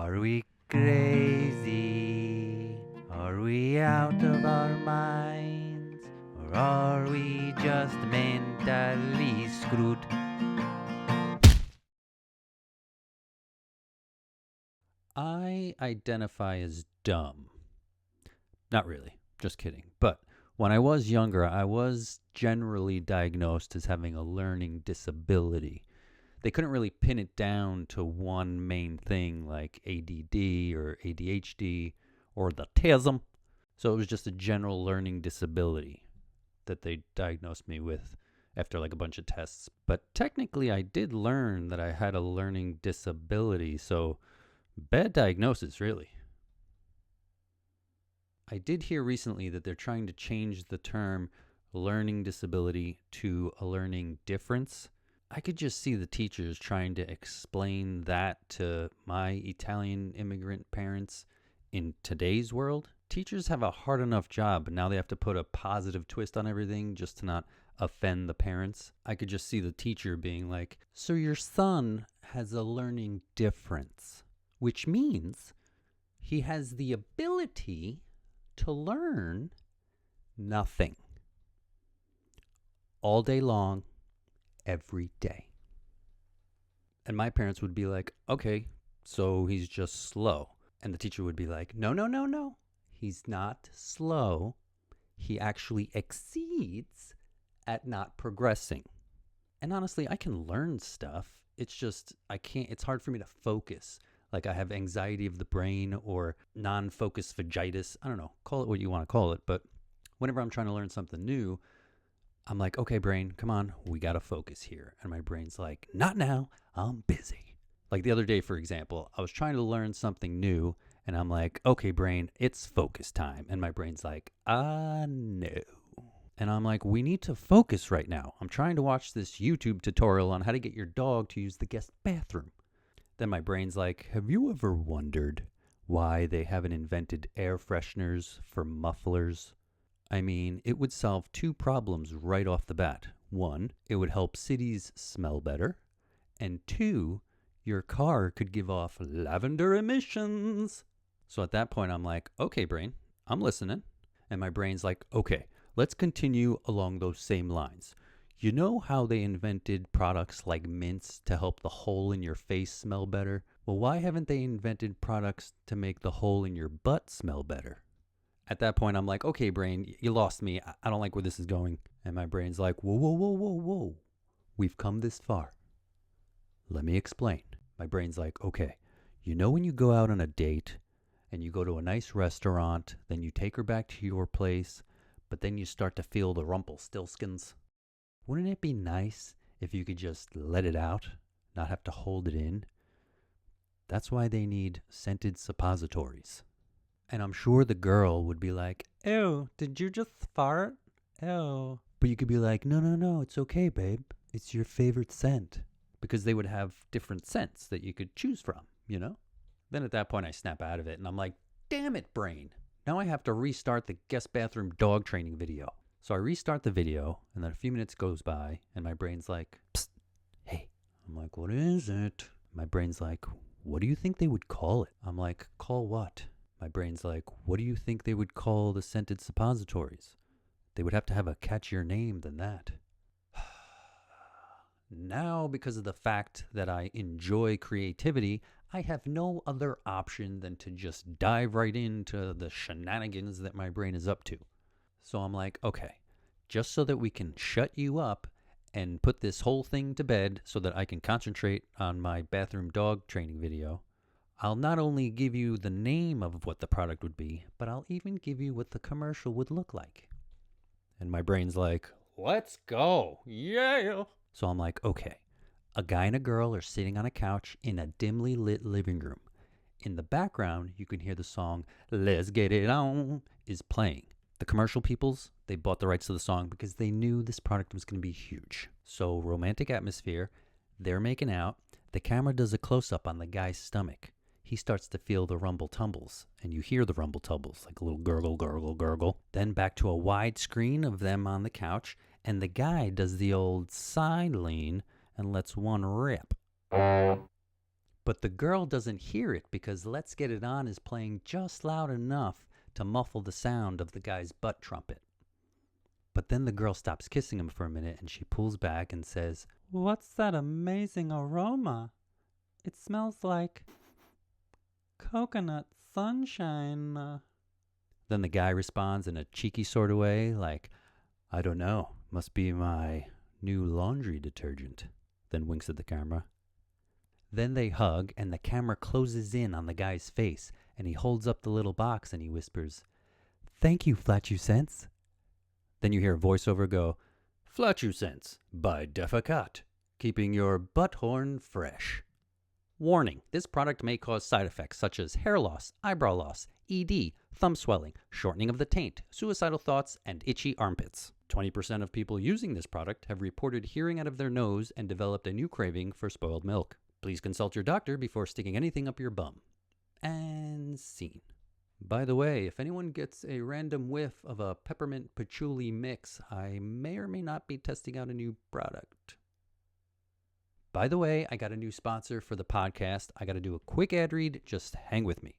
Are we crazy? Are we out of our minds? Or are we just mentally screwed? I identify as dumb. Not really, just kidding. But when I was younger, I was generally diagnosed as having a learning disability. They couldn't really pin it down to one main thing like ADD or ADHD or the TISM. So it was just a general learning disability that they diagnosed me with after like a bunch of tests. But technically, I did learn that I had a learning disability, so bad diagnosis, really. I did hear recently that they're trying to change the term learning disability to a learning difference. I could just see the teachers trying to explain that to my Italian immigrant parents in today's world. Teachers have a hard enough job, but now they have to put a positive twist on everything just to not offend the parents. I could just see the teacher being like, so your son has a learning difference, which means he has the ability to learn nothing all day long, every day. And my parents would be like, okay, so he's just slow. And the teacher would be like, no. He's not slow. He actually exceeds at not progressing. And honestly, I can learn stuff. It's just, it's hard for me to focus. Like I have anxiety of the brain or non-focus vagitis. I don't know, call it what you want to call it. But whenever I'm trying to learn something new, I'm like, okay, brain, come on, we got to focus here. And my brain's like, not now, I'm busy. Like the other day, for example, I was trying to learn something new and I'm like, okay, brain, it's focus time. And my brain's like, no. And I'm like, we need to focus right now. I'm trying to watch this YouTube tutorial on how to get your dog to use the guest bathroom. Then my brain's like, have you ever wondered why they haven't invented air fresheners for mufflers? I mean, it would solve two problems right off the bat. One, it would help cities smell better. And two, your car could give off lavender emissions. So at that point, I'm like, okay, brain, I'm listening. And my brain's like, okay, let's continue along those same lines. You know how they invented products like mints to help the hole in your face smell better? Well, why haven't they invented products to make the hole in your butt smell better? At that point, I'm like, okay, brain, you lost me. I don't like where this is going. And my brain's like, whoa. We've come this far. Let me explain. My brain's like, okay, you know when you go out on a date and you go to a nice restaurant, then you take her back to your place, but then you start to feel the Rumpelstiltskins? Wouldn't it be nice if you could just let it out, not have to hold it in? That's why they need scented suppositories. And I'm sure the girl would be like, ew, did you just fart? Ew. But you could be like, no, it's okay, babe. It's your favorite scent. Because they would have different scents that you could choose from, you know? Then at that point, I snap out of it and I'm like, damn it, brain. Now I have to restart the guest bathroom dog training video. So I restart the video and then a few minutes goes by and my brain's like, psst, hey. I'm like, what is it? My brain's like, what do you think they would call it? I'm like, call what? My brain's like, what do you think they would call the scented suppositories? They would have to have a catchier name than that. Now, because of the fact that I enjoy creativity, I have no other option than to just dive right into the shenanigans that my brain is up to. So I'm like, okay, just so that we can shut you up and put this whole thing to bed so that I can concentrate on my bathroom dog training video, I'll not only give you the name of what the product would be, but I'll even give you what the commercial would look like. And my brain's like, let's go. Yeah. So I'm like, okay, a guy and a girl are sitting on a couch in a dimly lit living room. In the background, you can hear the song, Let's Get It On, is playing. The commercial peoples, they bought the rights to the song because they knew this product was going to be huge. So romantic atmosphere, they're making out. The camera does a close-up on the guy's stomach. He starts to feel the rumble tumbles, and you hear the rumble tumbles, like a little gurgle, gurgle, gurgle. Then back to a wide screen of them on the couch, and the guy does the old side lean and lets one rip. But the girl doesn't hear it because Let's Get It On is playing just loud enough to muffle the sound of the guy's butt trumpet. But then the girl stops kissing him for a minute and she pulls back and says, "What's that amazing aroma? It smells like coconut sunshine." Then the guy responds in a cheeky sort of way, like, "I don't know, must be my new laundry detergent." Then winks at the camera. Then they hug and the camera closes in on the guy's face and he holds up the little box and he whispers, "Thank you, Flatulence." Then you hear a voiceover go, "Flatulence by Defacat, keeping your butthorn fresh." Warning, this product may cause side effects such as hair loss, eyebrow loss, ED, thumb swelling, shortening of the taint, suicidal thoughts, and itchy armpits. 20% of people using this product have reported hearing out of their nose and developed a new craving for spoiled milk. Please consult your doctor before sticking anything up your bum. And scene. By the way, if anyone gets a random whiff of a peppermint patchouli mix, I may or may not be testing out a new product. By the way, I got a new sponsor for the podcast. I got to do a quick ad read. Just hang with me.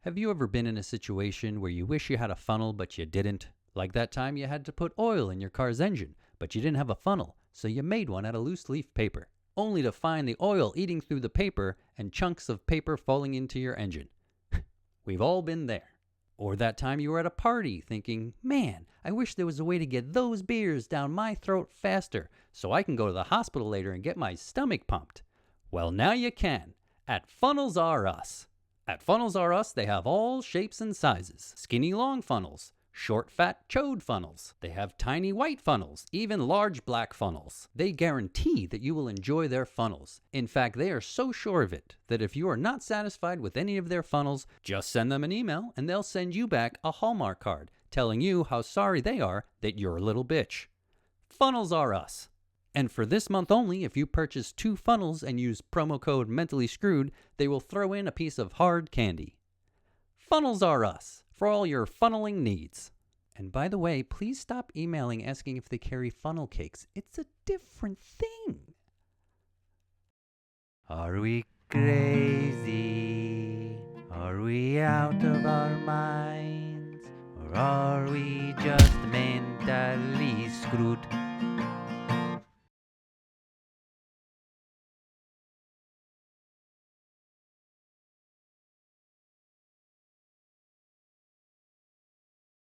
Have you ever been in a situation where you wish you had a funnel, but you didn't? Like that time you had to put oil in your car's engine, but you didn't have a funnel, so you made one out of loose leaf paper, only to find the oil eating through the paper and chunks of paper falling into your engine. We've all been there. Or that time you were at a party thinking, "Man, I wish there was a way to get those beers down my throat faster so I can go to the hospital later and get my stomach pumped." Well, now you can at Funnels R Us. At Funnels R Us, they have all shapes and sizes. Skinny long funnels, short fat chode funnels. They have tiny white funnels, even large black funnels. They guarantee that you will enjoy their funnels. In fact, they are so sure of it that if you are not satisfied with any of their funnels, just send them an email and they'll send you back a Hallmark card telling you how sorry they are that you're a little bitch. Funnels R Us. And for this month only, if you purchase 2 funnels and use promo code Mentally Screwed, they will throw in a piece of hard candy. Funnels R Us, for all your funneling needs. And by the way, please stop emailing asking if they carry funnel cakes. It's a different thing. Are we crazy? Are we out of our minds? Or are we just mentally screwed?